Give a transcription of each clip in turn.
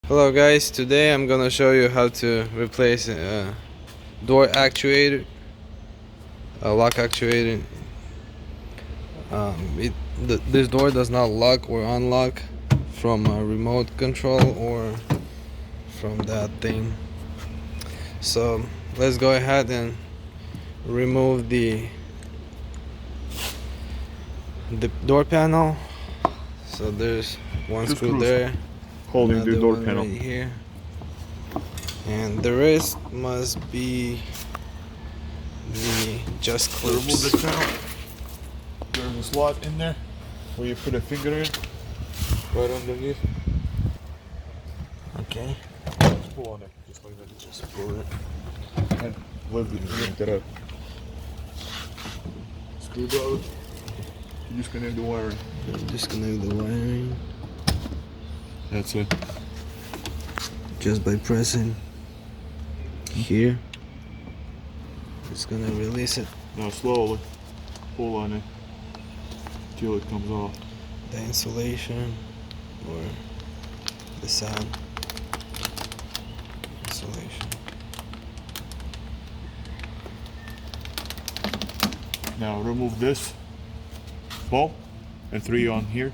Hello guys, today I'm gonna show you how to replace a door actuator, a lock actuator. This door does not lock or unlock from a remote control or from that thing. So let's go ahead and remove the door panel. So there's one Two screw screws there, holding the another door one panel. right here, and the rest must be the just To remove clips. this panel, there's a slot in there where you put a finger in, right underneath. Okay. Just pull on it, just like that. Just pull it. And lift it up. Screwdriver. You disconnect the wiring. Disconnect the wiring That's it. just by pressing here. It's gonna release it. Now slowly pull on it till it comes off. The insulation or the sound insulation. Now remove this bulb and 3 on here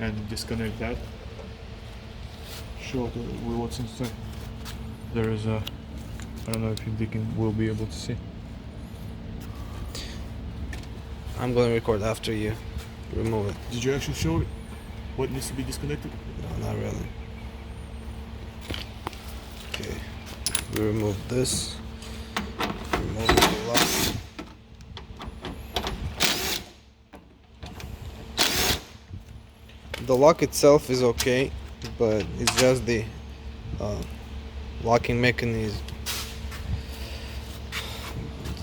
and disconnect that. Show what's inside. There is a, I don't know if you will be able to see. I'm gonna record after you remove it. Did you actually show it? What needs to be disconnected? No, not really. Okay, we remove this. Remove the lock. The lock itself is okay, but it's just the locking mechanism,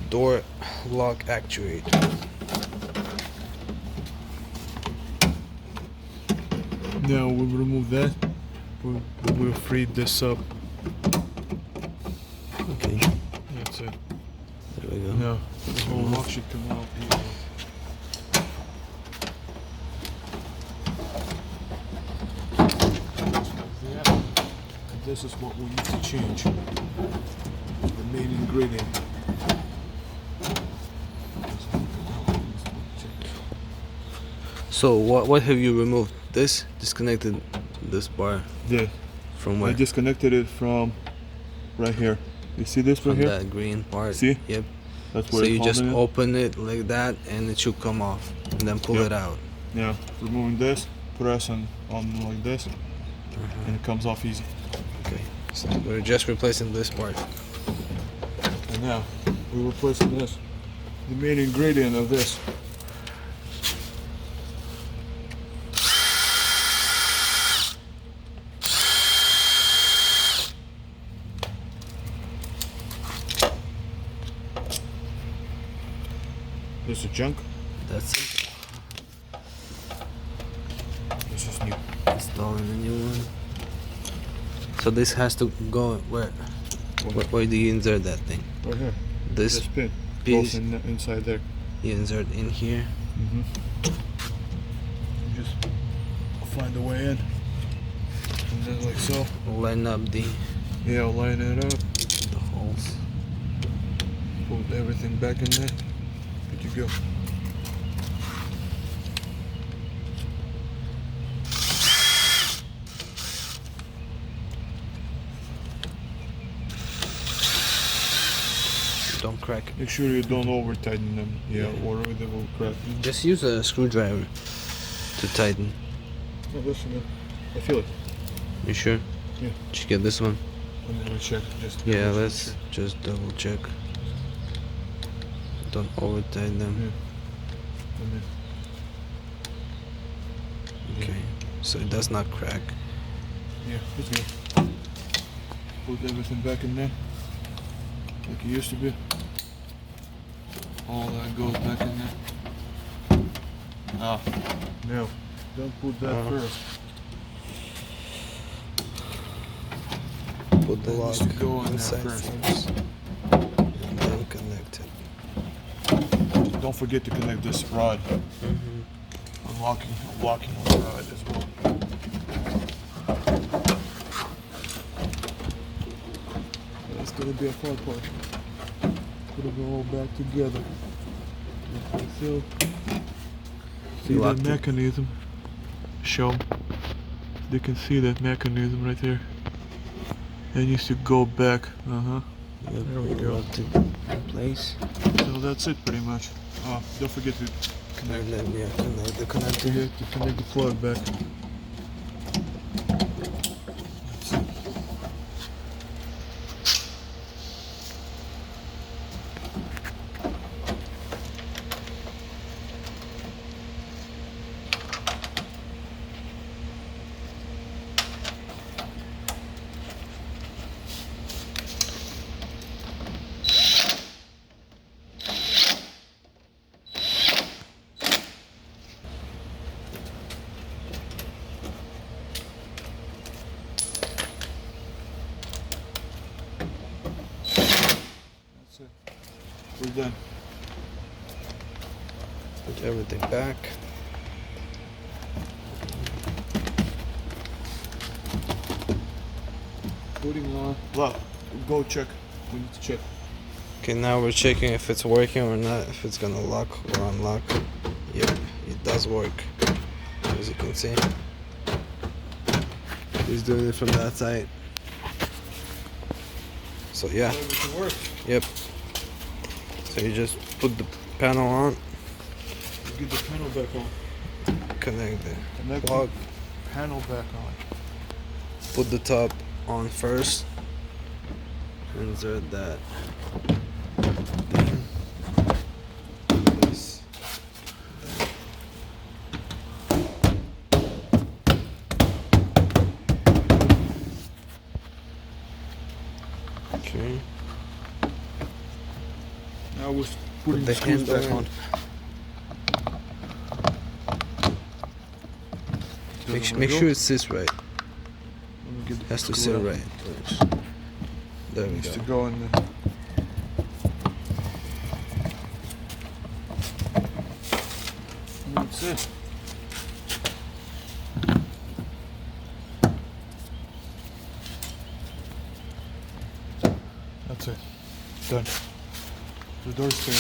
door lock actuator. Now we'll remove that. We'll free this up. Okay, That's it. there we go. Now the whole lock should come out here. This is what we need to change. The main ingredient. So what have you removed? This disconnected this bar Yeah. from I where? disconnected it from right here. You see this right From here? that green part. See? Yep. That's So where you it's just holding it. open it like that, and it should come off, and then pull Yep. it out. Now, removing this, press on like this, and it comes off easy. Okay. So we're just replacing this part. And now, we're replacing this. The main ingredient of this. This is junk. That's it. This is new. Installing a new one. So this has to go where? Where do you insert that thing? Right here. This This pin piece goes inside there. you insert in here. Just find a way in. And then like so. Line up the Yeah, I'll line it up. holes. Put everything back in there. Good to go. Don't crack it. Make sure you don't over tighten them. Yeah, or they will crack. Just use a screwdriver to tighten. No, this one, I feel it. You sure? Yeah. Did you get this one? I'm gonna check. Just Yeah, double let's check. just double check. Don't over tighten them. And then- Okay, so it does not crack. Yeah, it's good. Put everything back in there, like it used to be. All that goes back in there. Ah, no, don't put that first. Put the That lock needs to go in there inside first. first, and then connect it. Don't forget to connect this rod. Unlocking the rod as well. gonna be a far part. Put it all back together. Like so. See that mechanism? Show. They can see that mechanism right there. It needs to go back. Yep, there we go. Locked it in place. So that's it pretty much. Oh, don't forget to connect. And then connect the connector. You have to connect the plug back. That's it. That's it. We're done. Put everything back. Putting on. Well, go check. We need to check. Okay, now we're checking if it's working or not, if it's gonna lock or unlock. Yep, it does work, as you can see. He's doing it from that side. So yeah, Everything works. yep. So you just put the panel on, Get the panel back on. connect the Connect plug, the panel back on. put the top on first, insert that thing. This. Okay. Now we're putting the the screws handle back in. on. Make sure it sits right. Let me get the Has to screw sit out. right. There we Needs to go. go in there. That's it. That's it. Done. The door's clear.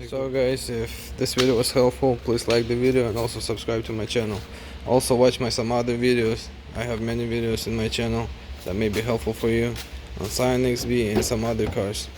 So guys, if this video was helpful, please like the video and also subscribe to my channel. Also watch my some other videos. I have many videos in my channel that may be helpful for you on Scion XB and some other cars.